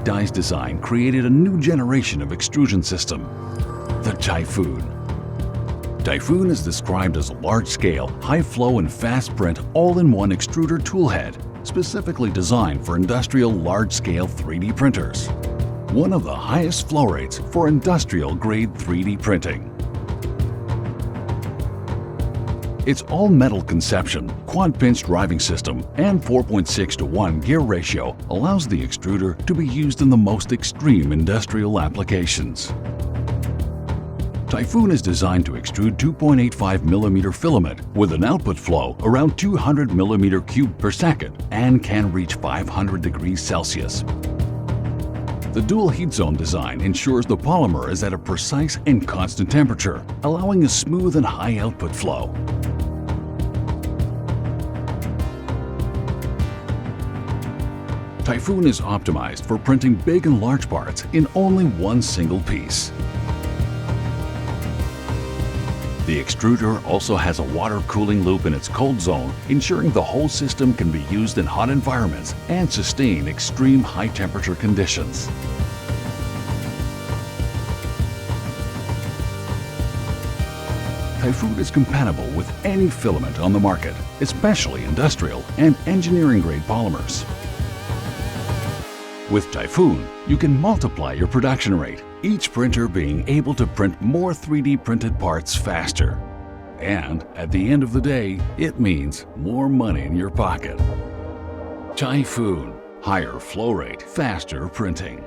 Dyze Design created a new generation of extrusion system, the Typhoon. Typhoon is described as a large-scale, high-flow and fast-print all-in-one extruder toolhead, specifically designed for industrial large-scale 3D printers. One of the highest flow rates for industrial-grade 3D printing. Its all-metal conception, quad-pinch driving system, and 4.6:1 gear ratio allows the extruder to be used in the most extreme industrial applications. Typhoon is designed to extrude 2.85 mm filament with an output flow around 200 mm³ per second and can reach 500 degrees Celsius. The dual heat zone design ensures the polymer is at a precise and constant temperature, allowing a smooth and high output flow. Typhoon is optimized for printing big and large parts in only one single piece. The extruder also has a water cooling loop in its cold zone, ensuring the whole system can be used in hot environments and sustain extreme high temperature conditions. Typhoon is compatible with any filament on the market, especially industrial and engineering-grade polymers. With Typhoon, you can multiply your production rate, each printer being able to print more 3D printed parts faster. And at the end of the day, it means more money in your pocket. Typhoon, higher flow rate, faster printing.